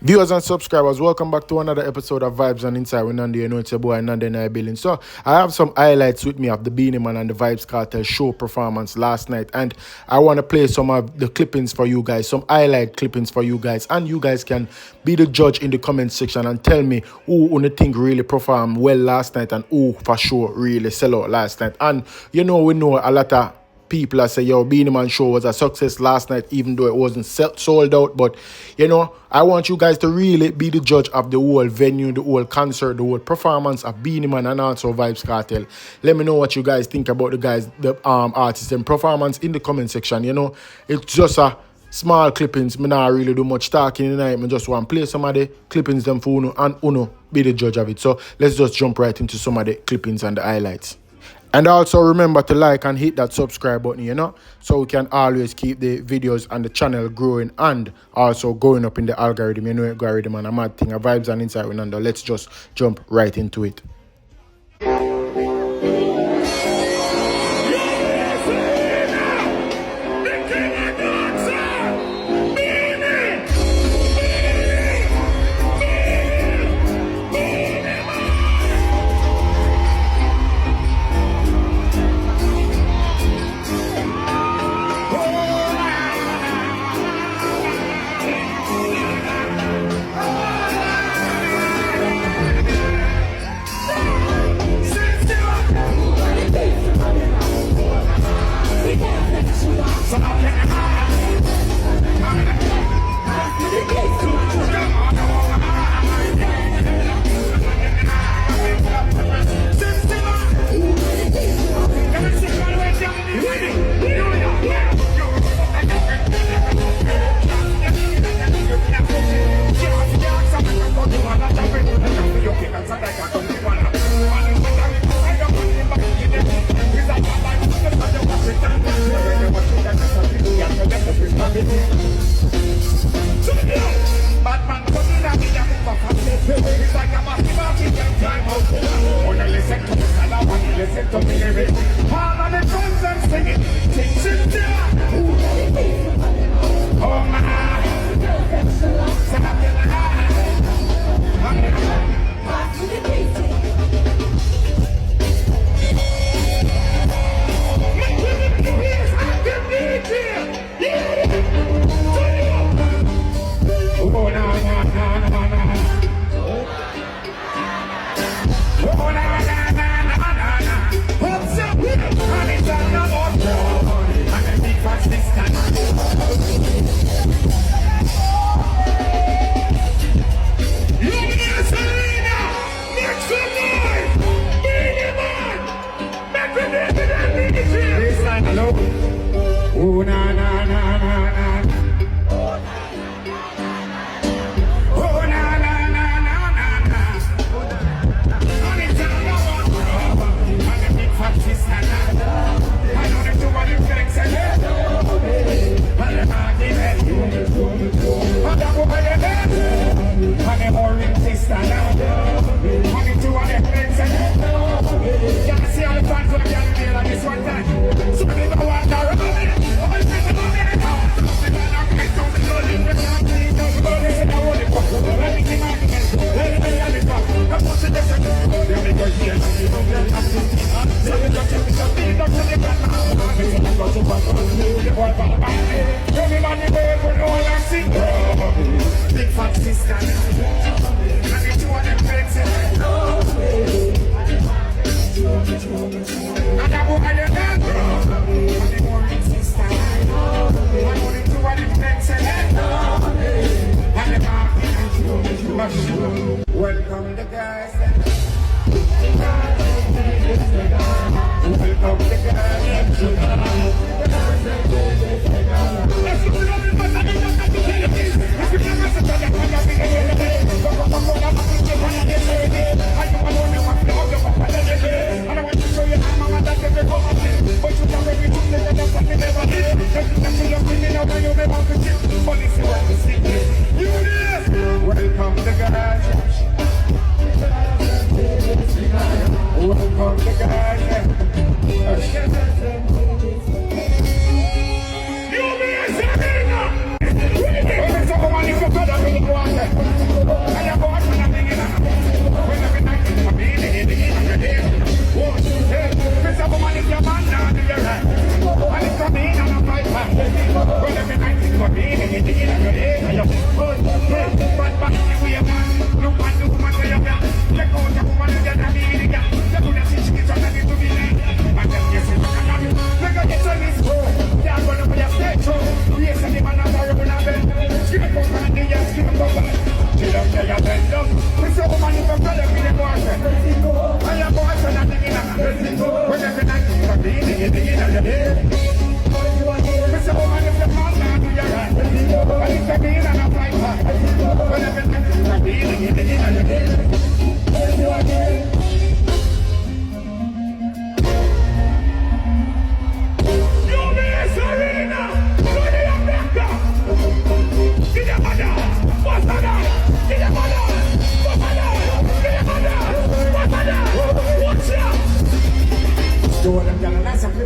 Viewers and subscribers, welcome back to another episode of Vybz and Inside with Nandi. You know it's your boy Nandi and I Billing. So I have some highlights with me of the Beenie Man and the Vybz Cartel show performance last night, and I want to play some of the clippings for you guys, some highlight clippings for you guys, and you guys can be the judge in the comment section and tell me who you think really performed well last night and who for sure really sell out last night. And you know, we know a lot of people that say, yo, Beanie Man show was a success last night, even though it wasn't sold out. But, you know, I want you guys to really be the judge of the whole venue, the whole concert, the whole performance of Beanie Man and also Vybz Cartel. Let me know what you guys think about the artists and performance in the comment section. You know, it's just a small clippings. Me not really do much talking tonight. I just want to play some of the clippings them for Uno and Uno be the judge of it. So let's just jump right into some of the clippings and the highlights. And also remember to like and hit that subscribe button, you know, so we can always keep the videos and the channel growing and also going up in the algorithm. You know, algorithm and a mad thing, a Vybz and Inside with Nando. Let's just jump right into it.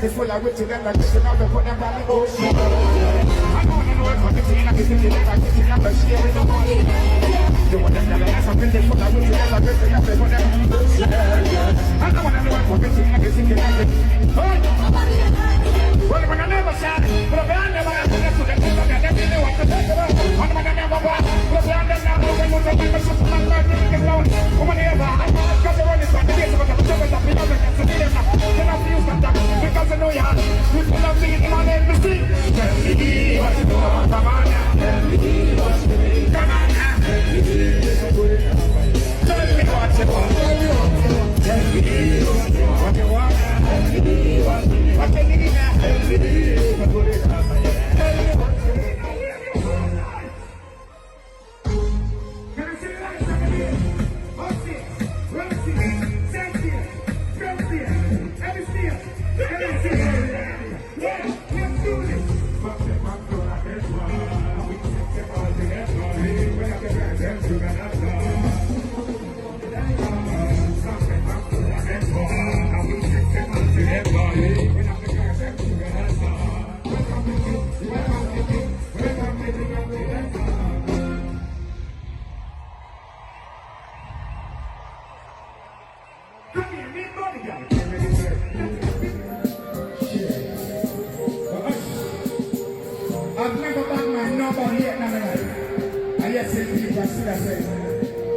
pretty full of witches, them like this, now they put them by the ocean. I don't know if I'm getting like this, them like this, I'm like sharing the money. You want them to have some pretty full of witches, them like this, now they put them by the ocean. I don't want to know if I'm getting like this, them like this. Well, when I never shot, but I never had to let them know that they really want to take it off. I'm going to never walk, but I'm now moving with the paper, shit, I'm not going to get low. Woman, never, because they're running from the days, but I'm talking about the other guys, so they don't know. They're not used to that, because I know you have. You still have me in my name, you see. Tell me what you want, come on now. Tell me what you need, come on now. Tell me what you want. Tell me what you want. Tell me what you want. Tell me what you want. Tell me now. Tell me what you want. Tell me what you need. Can I see the lights on the beat? What's it? What's it? Send it. Drop it. Every steel. Every steel. Yeah, let's do this. Fuck the fuck to the best one. We can take all the best one. We have the best one. We got that I've never back my number yet, no, and yet say people still say,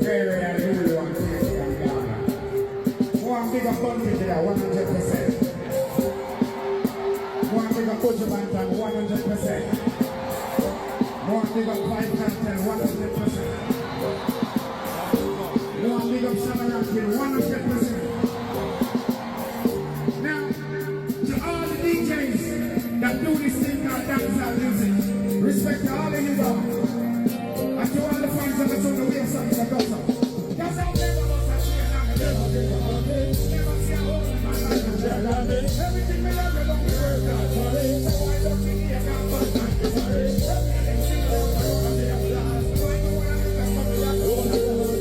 very really want to take it and Ghana. One bigger country there, 100%. One bigger Kojabantan, 100%. One bigger Five Cartel, 100%. One bigger Shamarakin, 100%. Now, to all the DJs that do this thing called dancehall music, respect to all of you guys. And to all the fans of the tune, the way of something that does so. That's how never was a share now. Never see a hole in my life. Everything me love, I don't work out for it. So I don't think you can put my for it. Everything she knows, I don't think I'm lost. So I know what I'm going to do. I'm going to do.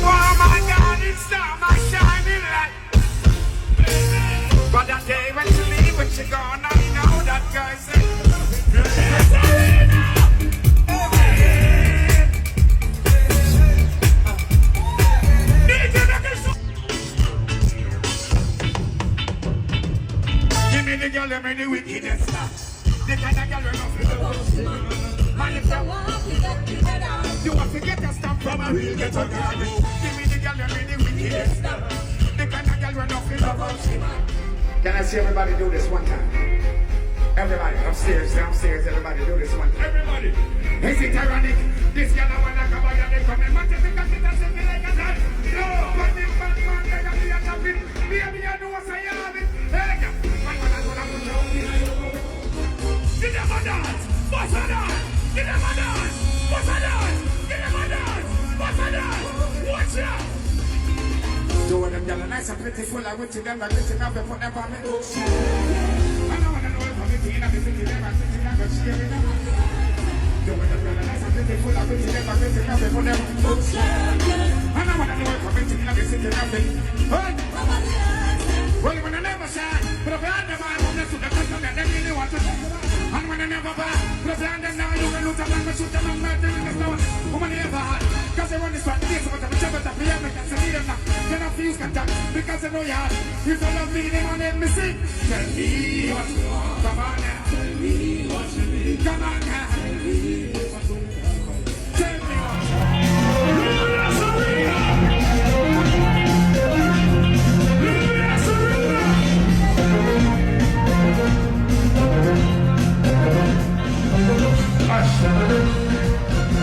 Oh my God, it's not my shining light. But that day when she leave, when she gone, I know that guy said, give me the girl, give me the wickedest. The kind of girl we're not for the man, if you want to get together, you want to get a stamp from a real ghetto girl. Give me the girl, give me the wickedest. The kind of girl we're not for the Can I see everybody do this one time? Everybody, upstairs, downstairs, everybody do this one time. Everybody. Is it ironic? This girl I wanna come out and they come and match it because it's a simple like a time. No, but this man, they got me a topic. Baby, I know what's I have it. Hey, man, I wanna put you on the Get them a dance, what's a dance? Get them a dance, what's a dance? Get them a dance, what's a dance? Watch out! Two of them girls nice and pretty full of witchy, them like witchy, now they put them on the ocean. I don't wanna know if I'm witchy, and I'm witchy, them and witchy, I'm gonna share it out. Two of them girls nice and pretty full of witchy, them like witchy, now they put them on the ocean. I don't wanna know if I'm witchy, and I'm witchy, them and witchy. Well, when I never shine, but if I had them, I won't listen to the country that they really want to take it out. And when I never buy, but if I had them now, you can look at them and shoot them and murder them in the stone. Woman, they never had, because they run this one, this one, the trouble that we have, and see them now. They don't feel contact, because they know you have. You don't love me, they want to me sing. Tell me what you want, come on now. Tell me what you need, come on now. Tell me what you want. Tell me what you want.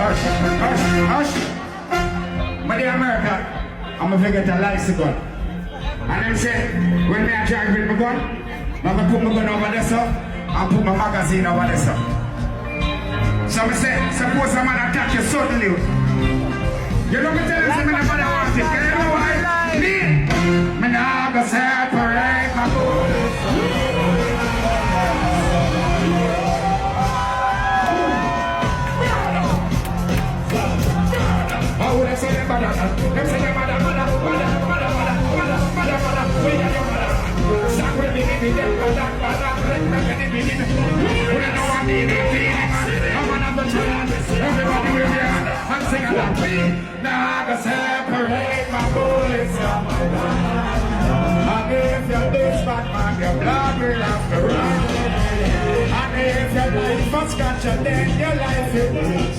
Hush, hush, hush. I'm gonna get a bicycle. And them say, when me a drive with my gun, I'm gonna put my gun over there, sir, and put my magazine over there, sir. So I say, suppose a man attack you suddenly. You know me tell you, say me nobody want it. You know why? Me nah go separate my bullets. Oh, they say them bada, them say them bada. We are your mother. Stop with me, them bada. We know I need it. Everybody will be on and sing along. Now I can separate my bullets from my blood. And if you're this bad man, your blood will have to run. And if your life was scotcha, then your life is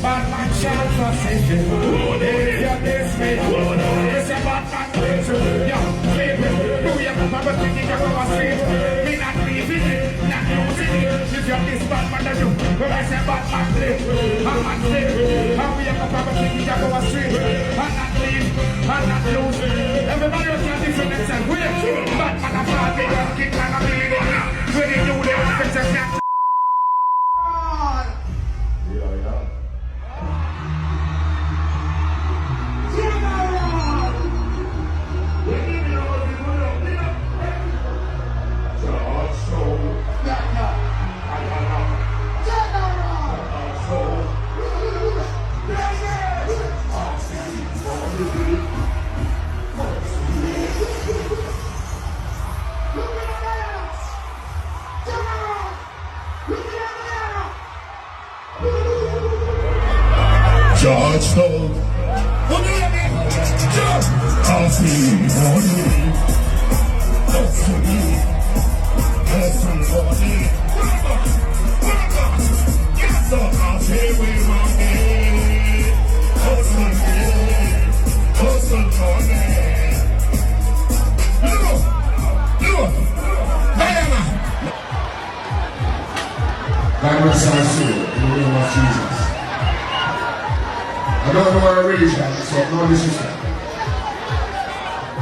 bad man shall forsake you. If you're this way, it's a bad man place. Yo, baby, do you remember thinking you were asleep? Me not leaving it, not losing it. If you're this bad man, then you well, I say bad man play, I'm not play. How we have a problem thinking you go astray? I'm not leave, I'm not lose. Everybody else can different themselves. We are bad man, I'm bad, they just kick man, I'm really good. When they do, they want to just get. George Stone. What do you mean? George. I'll see you for me. Don't see me. I'll see for me. Yes, so I'll say we want me. Hustle for me. Look. Diana. God rest our soul in the name of Jesus. I don't know our religion, so no disrespect.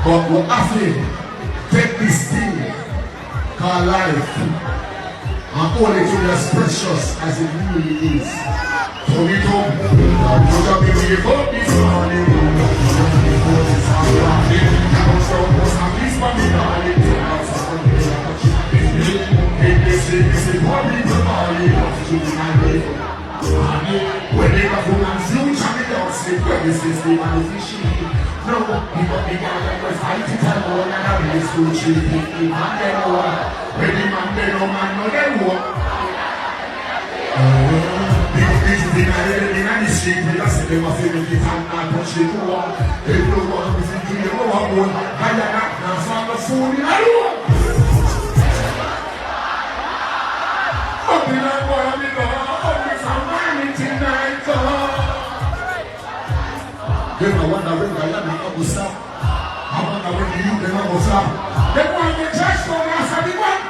But we have to take this thing called life and hold it in as precious as it really is. So we don't wake up this morning. When they got home and future, they don't sleep. When this is the man is fishy. No, people began to fight it alone and a race to cheat. The man they know. When the man they know, man know they walk. People is the man in the street. We just see them a feeling it and not touch it. They don't want to see you know what one. I am not now from the food in a room. Up in that boy, I'm in the then I wonder when the young will stop. I wonder when the youth will stop. They want the church for us and the one.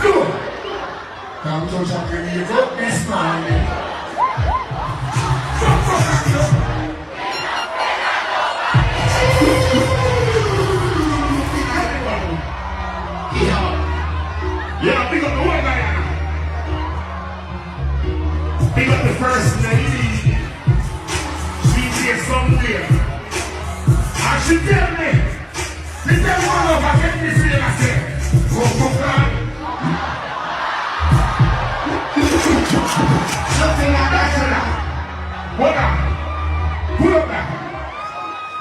Look. Come to church and you vote this morning. Yeah, pick up the one guy. Pick up the first lady. Somewhere. And she tell me, she tell one of her get this real, I said, go God. Something like that, hold on. Pull up that.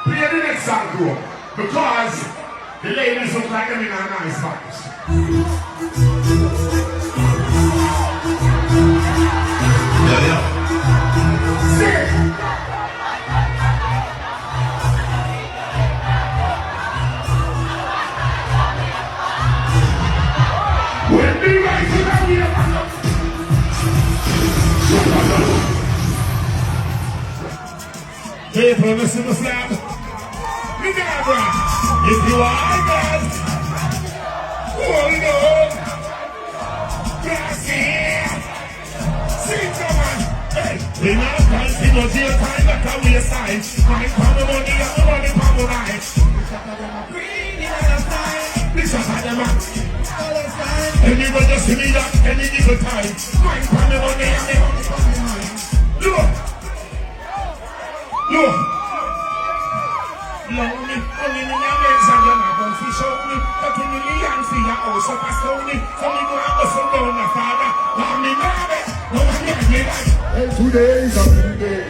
Play the next song through. Because the ladies look like them in a nice vibes. Yeah. See? Hey, listen to Slap. If you are God, hold on. Glass here. See someone. Hey, we not dancing, no jail time, like a waste time. Coming from the money, and the money from samurai. Green in the sky. This is how them are. Anybody just see me that any given time. My family money and the money from the mind. Look. Look. Love me, only in your legs and you're not going to show me. 30 million for your house up a stony. So me go and hustle down the father. Love me, baby. No one get me like. And today is a new day.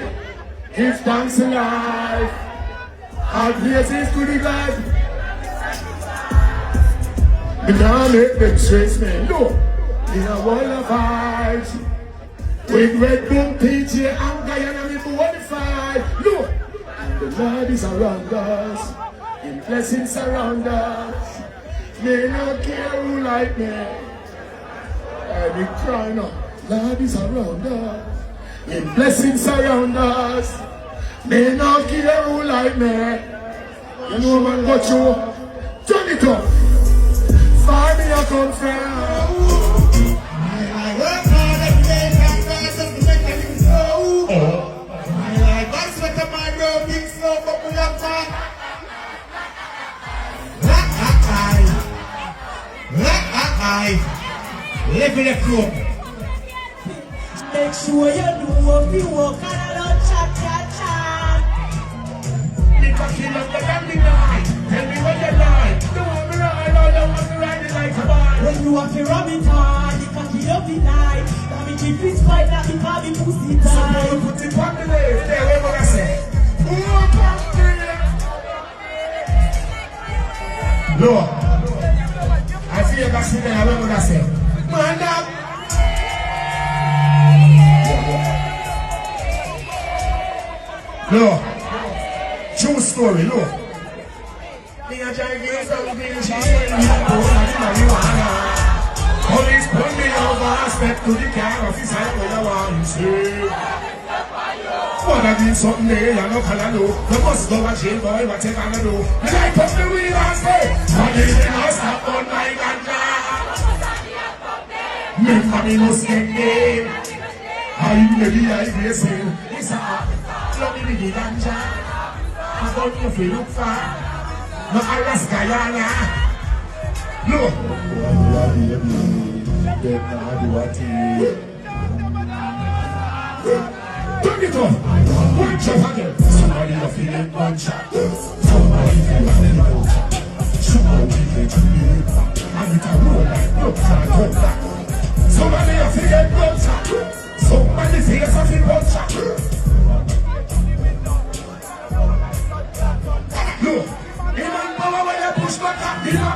Give thanks in life. All praises to the God. Me now make them stress me. No, in a world of vibes. With Red Bull, PJ, and Guyana, me bonafide. No, the Lord is around us. In blessings surround us. Me no care who like me. I be crying out. Lord is around us. In blessings surround us. Me no care who like me. You know man what you turn it up. Far me I come from. I work hard every day, and God doesn't make anything slow. I like that sweat on my road, being slow, but we have fun. Live in the club. Make sure you do what you walk and I don't chat. The cocky love the family night. Tell me what you like. Don't want me ride, all you want me ride it like a bike. When you have to rub it hard, the cocky love it night. That me keep it fight, that me call me pussy So tight. now you put it on the left. There, what I say? Lord, I see you guys sitting there, what I say? Man up. Lord, true story, Lord. Police pull me over, step to the car, officer, where you want to. What I did something there, you know, can I do? You must go and jail, boy, whatever I do. The light up the wheel and stay. Money they must stop on my ganja. Me money must get there. I'm ready, I'm racing. It's a love me with the ganja. I don't know if you look far. No, I was Guyana. Look. Turn it on. One shot again. Somebody you feeling one shot. Somebody feeling one shot. Somebody feeling one shot. And it's a roll like look and back. Somebody you feeling one shot. Somebody feels something one shot. Look. Even power when you push back up, you know.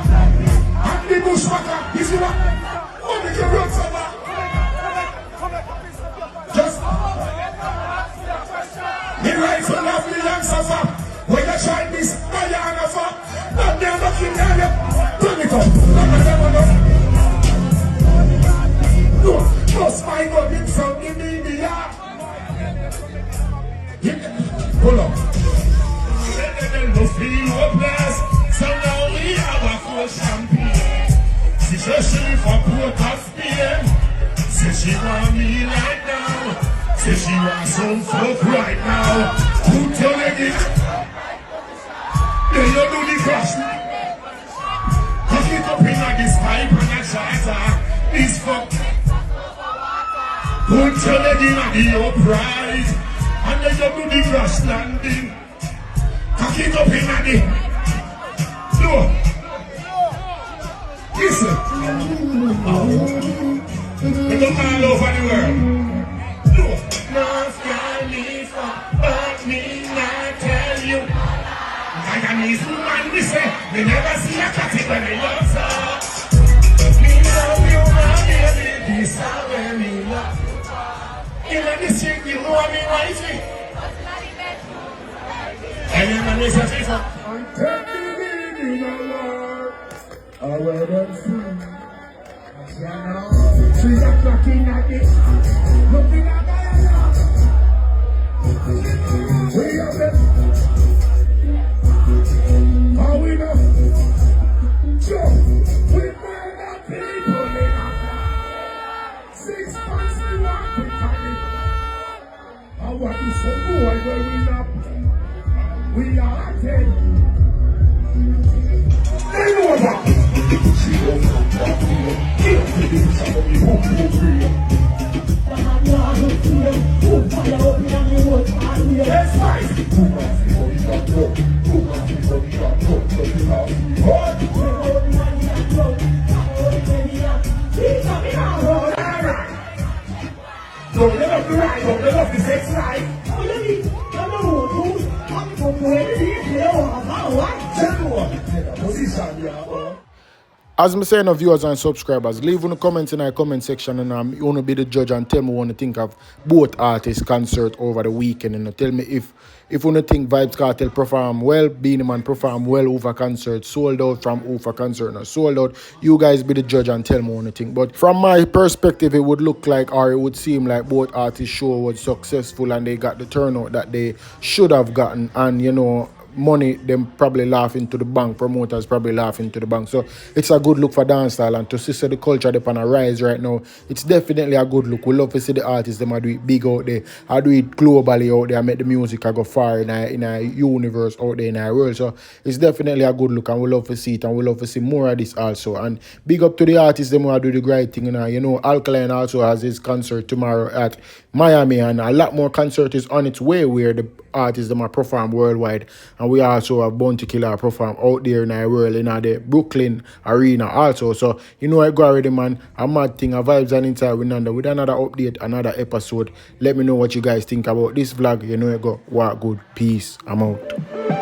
And the push back up, you see what? Oh, make your road over. Just the right for lovely young suffer. When you try this, I am a fuck. But they're looking at you. Turn it up. No, just my God in from the media. Hold on. They feel hopeless. So now we have a full champagne. She says she for Port of Spain. Say she want me right now. Say she want some fuck right now. Put your leg in. Then you do the crush. Cock it up in this pipe and a charter. This fuck. Put your leg in the upright. And then you do the crash landing. Cock it up in the. No. Listen. They look all over the world. No. North Carolina, but me not tell you. Guyanese woman, we say, we never see a catty when they love so. Me love you, my baby, this is where me love. In the street, you know me wifey. And then when we say FIFA, I'm taking it in a Lord. I wear them free. She's a fucking nugget. Looking at Guyana. We have them. How we know? So, we find the people in a 6 months we want to carry. I want to some boy where we not. We are 10. Don't let up the ride, don't let up the sex ride. Oh, let me, I know who's coming from where he is, Tell me what? Position, yeah. As me saying, viewers and subscribers, leave in the comments in the comment section, and you want to be the judge and tell me what you think of both artists' concert over the weekend, and tell me if you think Vybz Cartel perform well, Beenie Man perform well over concert, sold out from over concert, or sold out. You guys be the judge and tell me what you think. But from my perspective, it would look like, or it would seem like both artists' show was successful and they got the turnout that they should have gotten, and you know, money them probably laughing to the bank, promoters probably laughing to the bank. So it's a good look for dancehall, and to see the culture up on a rise right now, it's definitely a good look. We love to see the artists them do it big out there, I do it globally out there, make the music I go far in a universe out there in our world. So it's definitely a good look, and we love to see it, and we love to see more of this also. And big up to the artists them who do the great thing. You know, Alkaline also has his concert tomorrow at Miami, and a lot more concert is on its way where the artists them are perform worldwide. And we also have Bounty Killer perform out there in our world, in the Brooklyn arena also. So you know, I go already, man. A mad thing, a Vybz and Inside with Nanda with another update, another episode. Let me know what you guys think about this vlog. You know, I go, what good. Peace. I'm out.